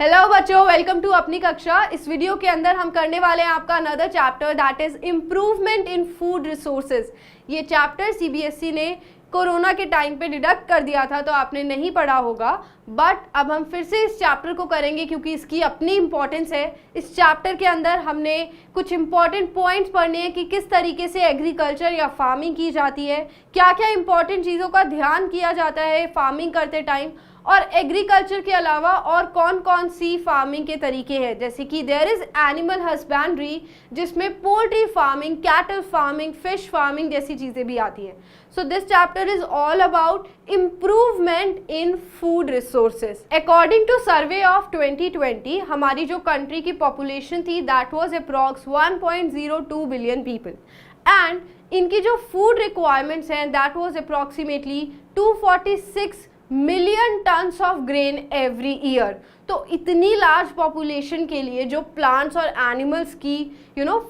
Hello बच्चों, welcome to अपनी कक्षा। इस वीडियो के अंदर हम करने वाले हैं आपका another chapter that is improvement in food resources. ये चैप्टर सीबीएसई ने कोरोना के टाइम पे डिडक्ट कर दिया था, तो आपने नहीं पढ़ा होगा, बट अब हम फिर से इस चैप्टर को करेंगे क्योंकि इसकी अपनी इंपॉर्टेंस है। इस चैप्टर के अंदर हमने कुछ इंपॉर्टेंट पॉइंट्स पढ़ने हैं कि किस तरीके से एग्रीकल्चर या फार्मिंग की जाती है, क्या क्या इंपॉर्टेंट चीज़ों का ध्यान किया जाता है फार्मिंग करते टाइम, और एग्रीकल्चर के अलावा और कौन कौन सी फार्मिंग के तरीके हैं, जैसे कि देयर इज एनिमल हस्बेंड्री जिसमें poultry farming, cattle farming, fish farming जैसी चीज़ें भी आती हैं। So this chapter is all about improvement in food resources. According to survey of 2020 हमारी जो कंट्री की पॉपुलेशन थी that was approx 1.02 billion people, and इनकी जो फूड रिक्वायरमेंट्स हैं that was approximately 246 million tons of grain every year. तो इतनी large population के लिए जो प्लांट्स और एनिमल्स की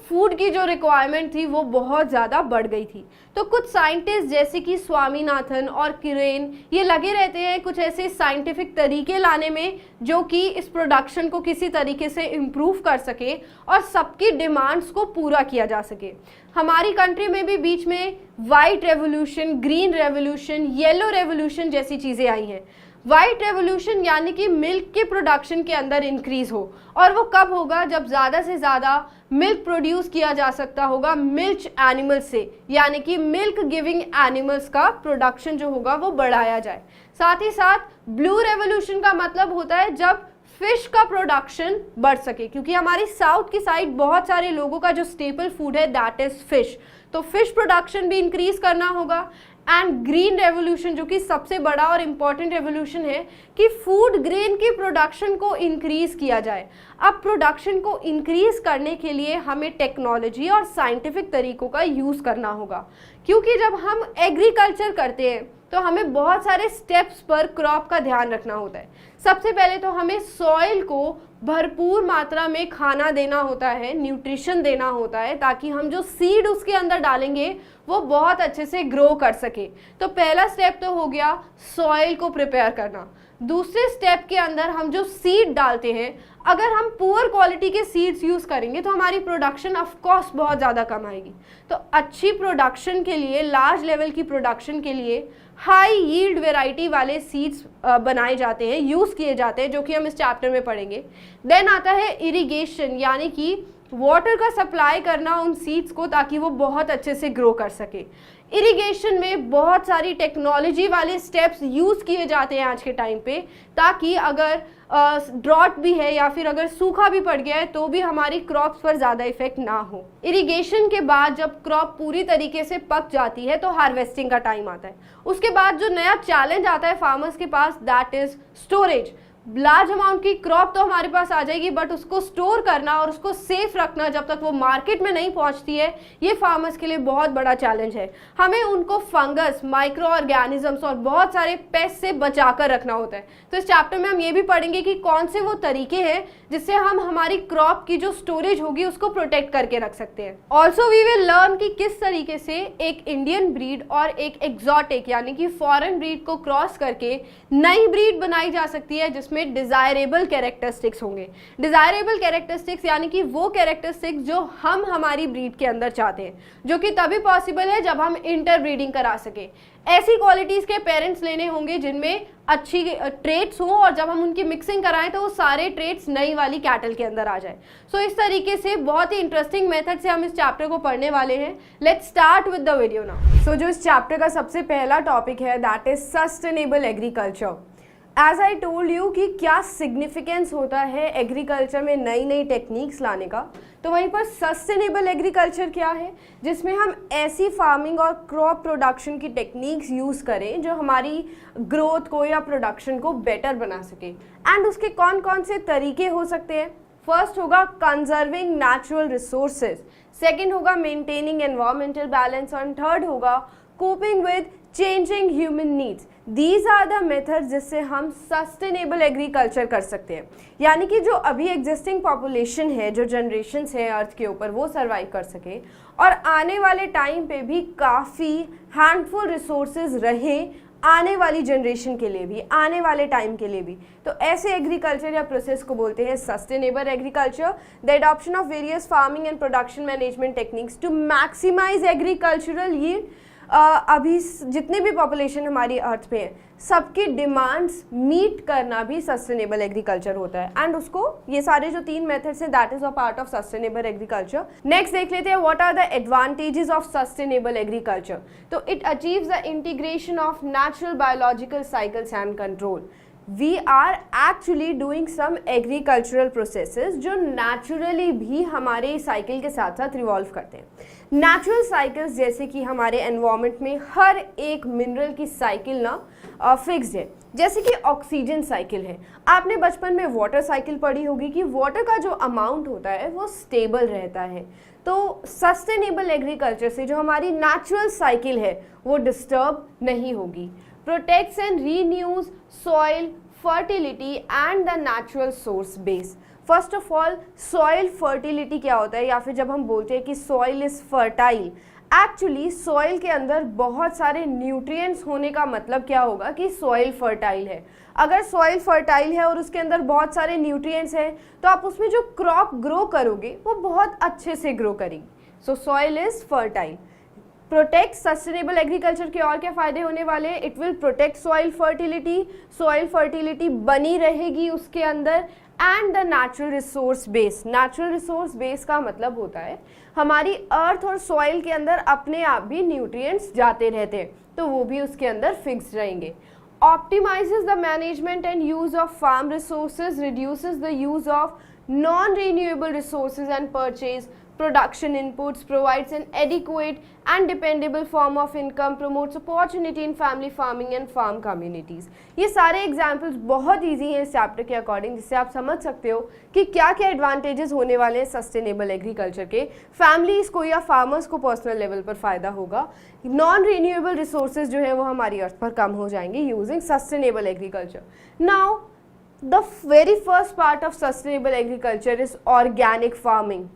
फूड की जो रिक्वायरमेंट थी वो बहुत ज़्यादा बढ़ गई थी। तो कुछ साइंटिस्ट जैसे कि स्वामीनाथन और किरेन ये लगे रहते हैं कुछ ऐसे साइंटिफिक तरीके लाने में जो कि इस प्रोडक्शन को किसी तरीके से इम्प्रूव कर सके और सबकी डिमांड्स को पूरा किया जा सके। हमारी कंट्री में भी बीच में white revolution, green revolution, yellow revolution जैसी चीज़ें आई हैं। वाइट रेवोल्यूशन यानी कि मिल्क के प्रोडक्शन के अंदर इंक्रीज हो, और वो कब होगा जब ज़्यादा से ज़्यादा मिल्क प्रोड्यूस किया जा सकता होगा मिल्क एनिमल्स से, यानी कि मिल्क गिविंग एनिमल्स का प्रोडक्शन जो होगा वो बढ़ाया जाए। साथ ही साथ ब्लू रेवोल्यूशन का मतलब होता है जब फिश का प्रोडक्शन बढ़ सके, क्योंकि हमारी साउथ की साइड बहुत सारे लोगों का जो स्टेपल फूड है दैट इज फिश, तो फिश प्रोडक्शन भी इंक्रीज करना होगा। एंड ग्रीन रेवोल्यूशन जो कि सबसे बड़ा और इम्पॉर्टेंट रेवोल्यूशन है कि फूड ग्रेन की प्रोडक्शन को इंक्रीज किया जाए। अब प्रोडक्शन को इंक्रीज करने के लिए हमें टेक्नोलॉजी और साइंटिफिक तरीकों का यूज़ करना होगा, क्योंकि जब हम एग्रीकल्चर करते हैं तो हमें बहुत सारे स्टेप्स पर क्रॉप का ध्यान रखना होता है। सबसे पहले तो हमें सॉइल को भरपूर मात्रा में खाना देना होता है, न्यूट्रिशन देना होता है, ताकि हम जो सीड उसके अंदर डालेंगे वो बहुत अच्छे से ग्रो कर सके। तो पहला स्टेप तो हो गया सॉइल को प्रिपेयर करना। दूसरे स्टेप के अंदर हम जो सीड डालते हैं, अगर हम पुअर क्वालिटी के सीड्स यूज़ करेंगे तो हमारी प्रोडक्शन ऑफ कोर्स बहुत ज़्यादा कम आएगी। तो अच्छी प्रोडक्शन के लिए, लार्ज लेवल की प्रोडक्शन के लिए हाई यील्ड वेराइटी वाले सीड्स बनाए जाते हैं, यूज़ किए जाते हैं, जो कि हम इस चैप्टर में पढ़ेंगे। देन आता है इरिगेशन, यानी कि वाटर का सप्लाई करना उन सीड्स को ताकि वो बहुत अच्छे से ग्रो कर सके। इरिगेशन में बहुत सारी टेक्नोलॉजी वाले स्टेप्स यूज़ किए जाते हैं आज के टाइम पे, ताकि अगर ड्रॉट भी है या फिर अगर सूखा भी पड़ गया है तो भी हमारी क्रॉप्स पर ज़्यादा इफेक्ट ना हो। इरिगेशन के बाद जब क्रॉप पूरी तरीके से पक जाती है तो हार्वेस्टिंग का टाइम आता है। उसके बाद जो नया चैलेंज आता है फार्मर्स के पास that is storage. Large amount की क्रॉप तो हमारे पास आ जाएगी, बट उसको स्टोर करना और उसको सेफ रखना जब तक वो मार्केट में नहीं पहुंचती है, ये फार्मर्स के लिए बहुत बड़ा चैलेंज है। हमें उनको फंगस, माइक्रो ऑर्गेनिजम्स और बहुत सारे पेस्ट से बचाकर रखना होता है। तो इस चैप्टर में हम ये भी पढ़ेंगे कि कौन से वो तरीके हैं जिससे हम हमारी क्रॉप की जो स्टोरेज होगी उसको प्रोटेक्ट करके रख सकते हैं। ऑल्सो वी विल लर्न कि किस तरीके से एक इंडियन ब्रीड और एक एक्सोटिक यानी कि फॉरेन ब्रीड को क्रॉस करके नई ब्रीड बनाई जा सकती है जिसमें डिजायरेबल कैरेक्टरिस्टिक्स होंगे। डिजायरेबल कैरेक्टरिस्टिक्स यानी कि वो कैरेक्टरिस्टिक्स जो हम हमारी ब्रीड के अंदर चाहते हैं, जो कि तभी पॉसिबल है जब हम इंटरब्रीडिंग करा सके। ऐसी क्वालिटीज़ के पेरेंट्स लेने होंगे जिनमें अच्छी ट्रेट्स हों, और जब हम उनकी मिक्सिंग कराएं तो वो सारे ट्रेट्स नई वाली कैटल के अंदर आ जाए। सो इस तरीके से बहुत ही इंटरेस्टिंग मेथड से हम इस चैप्टर को पढ़ने वाले हैं। Let's start with the video now. So जो इस चैप्टर का सबसे पहला टॉपिक है that is sustainable agriculture. As I told you कि क्या सिग्निफिकेंस होता है एग्रीकल्चर में नई नई टेक्निक्स लाने का, तो वहीं पर सस्टेनेबल एग्रीकल्चर क्या है जिसमें हम ऐसी फार्मिंग और क्रॉप प्रोडक्शन की टेक्निक्स यूज़ करें जो हमारी ग्रोथ को या प्रोडक्शन को बेटर बना सके। एंड उसके कौन कौन से तरीके हो सकते हैं। फर्स्ट होगा कंजर्विंग नेचुरल रिसोर्सेज, सेकेंड होगा मेंटेनिंग एनवायरमेंटल बैलेंस, और थर्ड होगा coping with changing human needs. These are the methods जिससे हम सस्टेनेबल एग्रीकल्चर कर सकते हैं, यानी कि जो अभी एग्जिस्टिंग पॉपुलेशन है, जो जनरेशन्स है अर्थ के ऊपर, वो सर्वाइव कर सके और आने वाले टाइम पे भी काफ़ी हैंडफुल रिसोर्सेज रहे आने वाली जनरेशन के लिए भी, आने वाले टाइम के लिए भी। तो ऐसे एग्रीकल्चर या प्रोसेस को बोलते हैं sustainable agriculture. The adoption of various farming and production management techniques to maximise agricultural yield. अभी जितने भी पॉपुलेशन हमारी अर्थ पे है, सबकी डिमांड्स मीट करना भी सस्टेनेबल एग्रीकल्चर होता है। एंड उसको ये सारे जो 3 मेथड्स हैं, that is a part of sustainable agriculture. Next देख लेते हैं what are the advantages of sustainable agriculture. तो it achieves the integration of natural biological cycles and control. We are actually doing some agricultural processes जो naturally भी हमारे cycle के साथ साथ रिवॉल्व करते हैं। नेचुरल साइकिल्स जैसे कि हमारे एनवायरनमेंट में हर एक मिनरल की साइकिल ना फिक्स्ड है। जैसे कि ऑक्सीजन साइकिल है, आपने बचपन में वाटर साइकिल पढ़ी होगी कि वाटर का जो अमाउंट होता है वो स्टेबल रहता है। तो सस्टेनेबल एग्रीकल्चर से जो हमारी नेचुरल साइकिल है वो डिस्टर्ब नहीं होगी। Protects and renews soil fertility and the natural source base. First of all soil fertility क्या होता है, या फिर जब हम बोलते हैं कि soil is fertile, actually soil के अंदर बहुत सारे न्यूट्रिएंट्स होने का मतलब क्या होगा कि सॉइल फर्टाइल है। अगर सॉइल फर्टाइल है और उसके अंदर बहुत सारे न्यूट्रिएंट्स हैं तो आप उसमें जो क्रॉप ग्रो करोगे वो बहुत अच्छे से ग्रो करेगी। सो soil is fertile. Protect sustainable agriculture के और क्या फ़ायदे होने वाले हैं? It will protect soil fertility बनी रहेगी उसके अंदर। And the natural resource base. Natural resource base का मतलब होता है हमारी अर्थ और सॉइल के अंदर अपने आप भी न्यूट्रिएंट्स जाते रहते हैं, तो वो भी उसके अंदर फिक्स रहेंगे। Optimizes the management and use of farm resources, reduces the use of non renewable resources and purchase production inputs, provides an adequate and dependable form of income, promotes opportunity in family farming and farm communities। ये सारे examples बहुत easy हैं इस chapter के according, जिससे आप समझ सकते हो कि क्या क्या एडवांटेजेस होने वाले हैं सस्टेनेबल एग्रीकल्चर के। फैमिलीज को या फार्मर्स को पर्सनल लेवल पर फ़ायदा होगा। नॉन रिन्यूएबल रिसोर्सेज जो है वो हमारी अर्थ पर कम हो जाएंगे using sustainable agriculture. Now the very first part of sustainable agriculture is organic farming.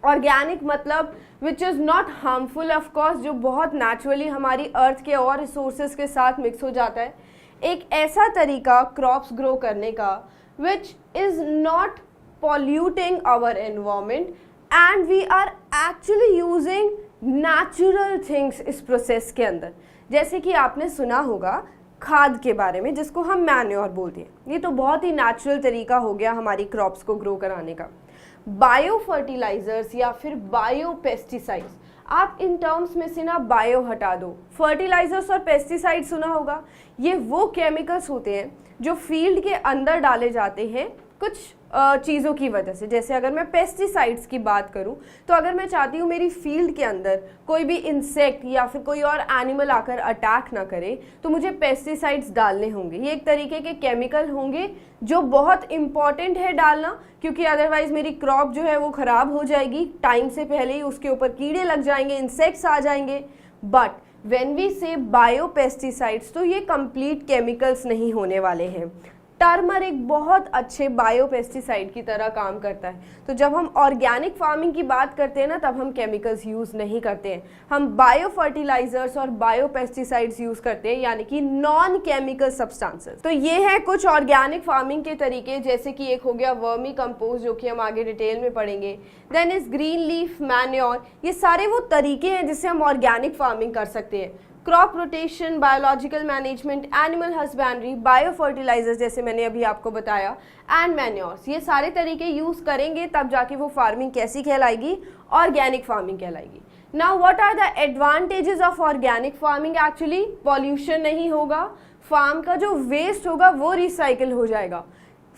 Organic मतलब which is not harmful, of course, जो बहुत नेचुरली हमारी अर्थ के और रिसोर्सेज के साथ मिक्स हो जाता है। एक ऐसा तरीका क्रॉप्स ग्रो करने का which is not polluting our environment and we are actually using natural things इस प्रोसेस के अंदर। जैसे कि आपने सुना होगा खाद के बारे में, जिसको हम मैन्योर बोलते हैं। ये तो बहुत ही नेचुरल तरीका हो गया हमारी क्रॉप्स को ग्रो कराने का। बायो फर्टिलाइजर्स या फिर बायो पेस्टिसाइड्स, आप इन टर्म्स में से ना बायो हटा दो। फर्टिलाइजर्स और पेस्टिसाइड सुना होगा, ये वो केमिकल्स होते हैं जो फील्ड के अंदर डाले जाते हैं कुछ चीज़ों की वजह से। जैसे अगर मैं पेस्टिसाइड्स की बात करूं तो अगर मैं चाहती हूँ मेरी फील्ड के अंदर कोई भी इंसेक्ट या फिर कोई और एनिमल आकर अटैक ना करे, तो मुझे पेस्टिसाइड्स डालने होंगे। ये एक तरीके के केमिकल होंगे जो बहुत इम्पॉर्टेंट है डालना, क्योंकि अदरवाइज मेरी क्रॉप जो है वो ख़राब हो जाएगी, टाइम से पहले ही उसके ऊपर कीड़े लग जाएंगे, इंसेक्ट्स आ जाएंगे। बट व्हेन वी से बायो पेस्टिसाइड्स, तो ये कंप्लीट केमिकल्स नहीं होने वाले हैं। टर्मरिक बहुत अच्छे बायो पेस्टिसाइड की तरह काम करता है। तो जब हम ऑर्गेनिक फार्मिंग की बात करते हैं ना, तब हम केमिकल्स यूज़ नहीं करते हैं, हम बायो फर्टिलाइजर्स और बायो पेस्टिसाइड्स यूज़ करते हैं, यानी कि नॉन केमिकल सब्सटेंसेस। तो ये है कुछ ऑर्गेनिक फार्मिंग के तरीके, जैसे कि एक हो गया वर्मी कंपोस्ट, जो कि हम आगे डिटेल में पढ़ेंगे। Then is green leaf manure. ये सारे वो तरीके हैं जिससे हम ऑर्गेनिक फार्मिंग कर सकते हैं। Crop rotation, biological management, animal husbandry, bio fertiliser जैसे मैंने अभी आपको बताया, एंड मैन्योर्स, ये सारे तरीके यूज़ करेंगे तब जाके वो फार्मिंग कैसी कहलाएगी? ऑर्गेनिक फार्मिंग कहलाएगी। Now what are the advantages of organic farming? Actually pollution नहीं होगा, फार्म का जो वेस्ट होगा वो रिसाइकिल हो जाएगा।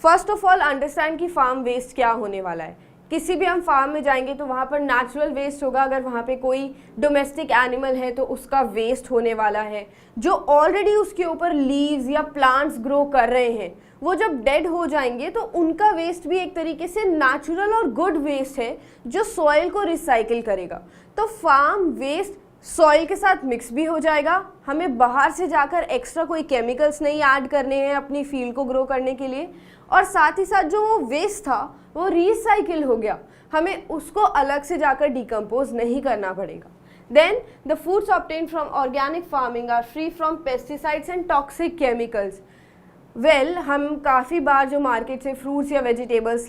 फर्स्ट ऑफ ऑल अंडरस्टैंड कि फार्म वेस्ट क्या होने वाला है। किसी भी हम फार्म में जाएंगे तो वहाँ पर नेचुरल वेस्ट होगा, अगर वहाँ पे कोई डोमेस्टिक एनिमल है तो उसका वेस्ट होने वाला है। जो ऑलरेडी उसके ऊपर लीव्स या प्लांट्स ग्रो कर रहे हैं, वो जब डेड हो जाएंगे तो उनका वेस्ट भी एक तरीके से नेचुरल और गुड वेस्ट है जो सॉइल को रिसाइकिल करेगा। तो फार्म वेस्ट सॉइल के साथ मिक्स भी हो जाएगा, हमें बाहर से जाकर एक्स्ट्रा कोई केमिकल्स नहीं ऐड करने हैं अपनी फील्ड को ग्रो करने के लिए, और साथ ही साथ जो वो वेस्ट था वो रिसाइकिल हो गया, हमें उसको अलग से जाकर डिकम्पोज नहीं करना पड़ेगा। Then the foods obtained from organic farming are free from pesticides and toxic chemicals. हम काफ़ी बार जो मार्केट से फ्रूट्स या वेजिटेबल्स